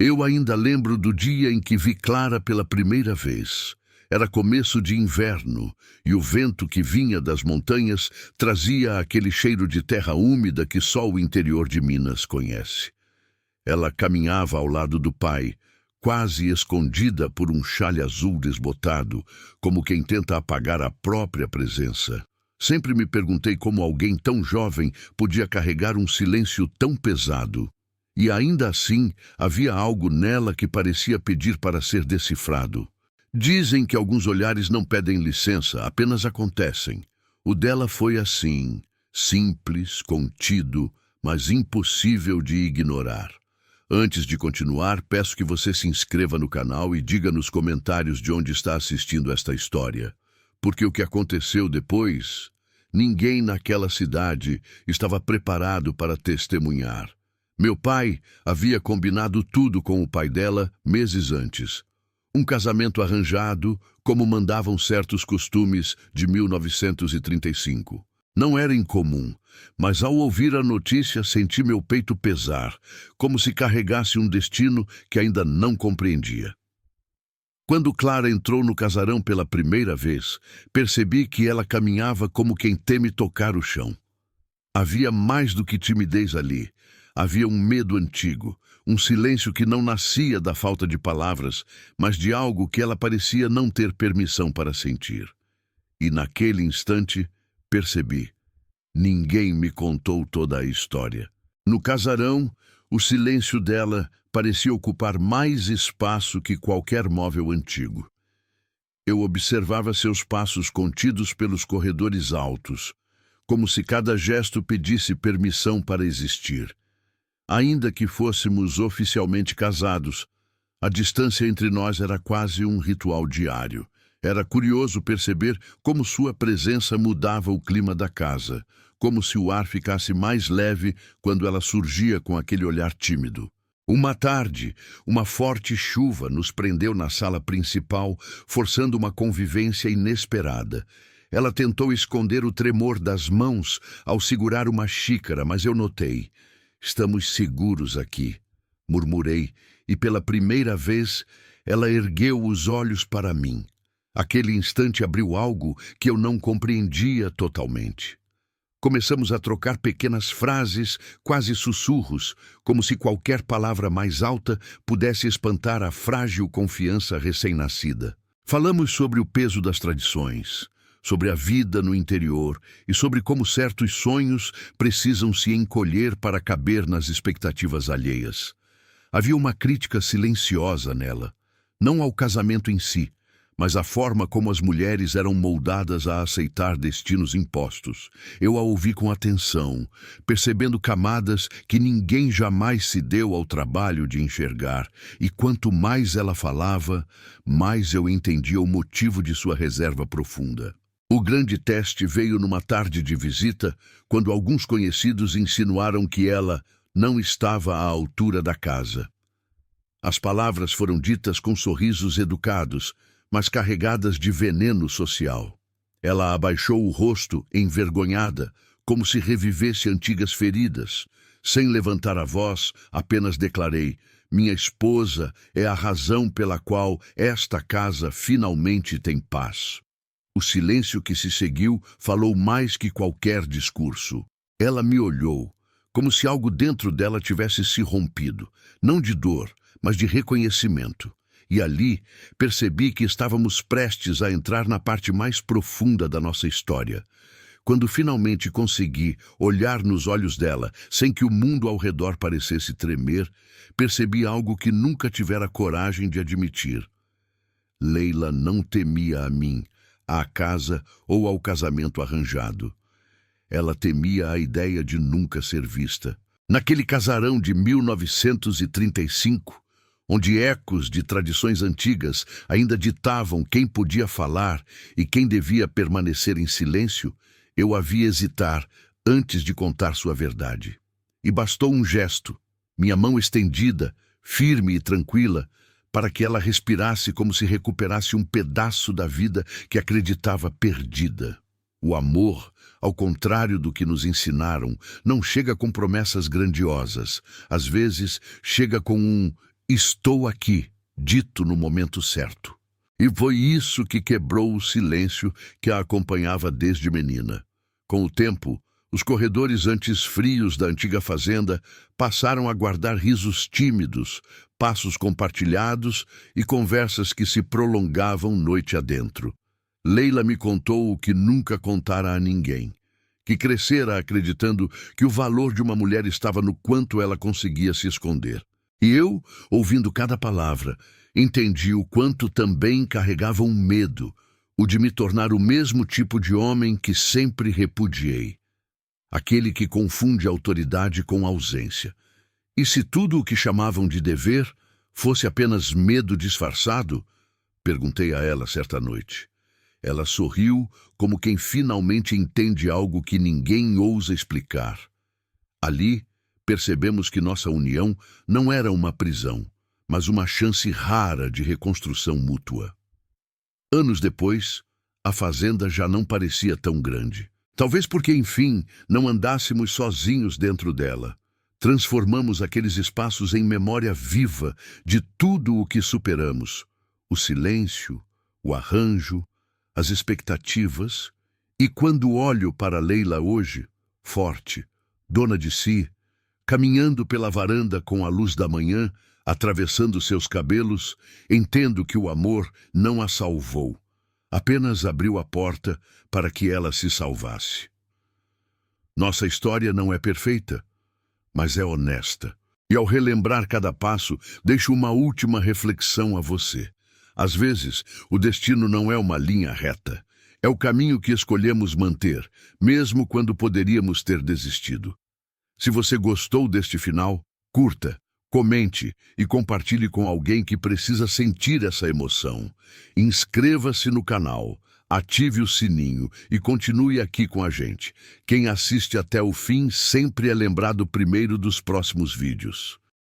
Eu ainda lembro do dia em que vi Clara pela primeira vez. Era começo de inverno, e o vento que vinha das montanhas trazia aquele cheiro de terra úmida que só o interior de Minas conhece. Ela caminhava ao lado do pai, quase escondida por um xale azul desbotado, como quem tenta apagar a própria presença. Sempre me perguntei como alguém tão jovem podia carregar um silêncio tão pesado. E ainda assim, havia algo nela que parecia pedir para ser decifrado. Dizem que alguns olhares não pedem licença, apenas acontecem. O dela foi assim, simples, contido, mas impossível de ignorar. Antes de continuar, peço que você se inscreva no canal e diga nos comentários de onde está assistindo esta história. Porque o que aconteceu depois, ninguém naquela cidade estava preparado para testemunhar. Meu pai havia combinado tudo com o pai dela meses antes. Um casamento arranjado, como mandavam certos costumes de 1935. Não era incomum, mas ao ouvir a notícia senti meu peito pesar, como se carregasse um destino que ainda não compreendia. Quando Clara entrou no casarão pela primeira vez, percebi que ela caminhava como quem teme tocar o chão. Havia mais do que timidez ali. Havia um medo antigo, um silêncio que não nascia da falta de palavras, mas de algo que ela parecia não ter permissão para sentir. E naquele instante, percebi. Ninguém me contou toda a história. No casarão, o silêncio dela parecia ocupar mais espaço que qualquer móvel antigo. Eu observava seus passos contidos pelos corredores altos, como se cada gesto pedisse permissão para existir. Ainda que fôssemos oficialmente casados, a distância entre nós era quase um ritual diário. Era curioso perceber como sua presença mudava o clima da casa, como se o ar ficasse mais leve quando ela surgia com aquele olhar tímido. Uma tarde, uma forte chuva nos prendeu na sala principal, forçando uma convivência inesperada. Ela tentou esconder o tremor das mãos ao segurar uma xícara, mas eu notei. Estamos seguros aqui, murmurei, e pela primeira vez ela ergueu os olhos para mim. Aquele instante abriu algo que eu não compreendia totalmente. Começamos a trocar pequenas frases, quase sussurros, como se qualquer palavra mais alta pudesse espantar a frágil confiança recém-nascida. Falamos sobre o peso das tradições, sobre a vida no interior e sobre como certos sonhos precisam se encolher para caber nas expectativas alheias. Havia uma crítica silenciosa nela, não ao casamento em si, mas à forma como as mulheres eram moldadas a aceitar destinos impostos. Eu a ouvi com atenção, percebendo camadas que ninguém jamais se deu ao trabalho de enxergar, e quanto mais ela falava, mais eu entendia o motivo de sua reserva profunda. O grande teste veio numa tarde de visita, quando alguns conhecidos insinuaram que ela não estava à altura da casa. As palavras foram ditas com sorrisos educados, mas carregadas de veneno social. Ela abaixou o rosto, envergonhada, como se revivesse antigas feridas. Sem levantar a voz, apenas declarei: minha esposa é a razão pela qual esta casa finalmente tem paz. O silêncio que se seguiu falou mais que qualquer discurso. Ela me olhou, como se algo dentro dela tivesse se rompido, não de dor, mas de reconhecimento. E ali percebi que estávamos prestes a entrar na parte mais profunda da nossa história. Quando finalmente consegui olhar nos olhos dela, sem que o mundo ao redor parecesse tremer, percebi algo que nunca tivera coragem de admitir. Leila não temia a mim, à casa ou ao casamento arranjado. Ela temia a ideia de nunca ser vista. Naquele casarão de 1935, onde ecos de tradições antigas ainda ditavam quem podia falar e quem devia permanecer em silêncio, eu a vi hesitar antes de contar sua verdade. E bastou um gesto, minha mão estendida, firme e tranquila, para que ela respirasse como se recuperasse um pedaço da vida que acreditava perdida. O amor, ao contrário do que nos ensinaram, não chega com promessas grandiosas. Às vezes, chega com um Estou aqui, dito no momento certo. E foi isso que quebrou o silêncio que a acompanhava desde menina. Com o tempo, os corredores antes frios da antiga fazenda passaram a guardar risos tímidos, passos compartilhados e conversas que se prolongavam noite adentro. Leila me contou o que nunca contara a ninguém, que crescera acreditando que o valor de uma mulher estava no quanto ela conseguia se esconder. E eu, ouvindo cada palavra, entendi o quanto também carregava um medo, o de me tornar o mesmo tipo de homem que sempre repudiei. Aquele que confunde autoridade com ausência. E se tudo o que chamavam de dever fosse apenas medo disfarçado? Perguntei a ela certa noite. Ela sorriu como quem finalmente entende algo que ninguém ousa explicar. Ali, percebemos que nossa união não era uma prisão, mas uma chance rara de reconstrução mútua. Anos depois, a fazenda já não parecia tão grande. Talvez porque, enfim, não andássemos sozinhos dentro dela. Transformamos aqueles espaços em memória viva de tudo o que superamos. O silêncio, o arranjo, as expectativas. E quando olho para Leila hoje, forte, dona de si, caminhando pela varanda com a luz da manhã, atravessando seus cabelos, entendo que o amor não a salvou. Apenas abriu a porta para que ela se salvasse. Nossa história não é perfeita, mas é honesta. E ao relembrar cada passo, deixo uma última reflexão a você. Às vezes, o destino não é uma linha reta. É o caminho que escolhemos manter, mesmo quando poderíamos ter desistido. Se você gostou deste final, curta, comente e compartilhe com alguém que precisa sentir essa emoção. Inscreva-se no canal, ative o sininho e continue aqui com a gente. Quem assiste até o fim sempre é lembrado primeiro dos próximos vídeos.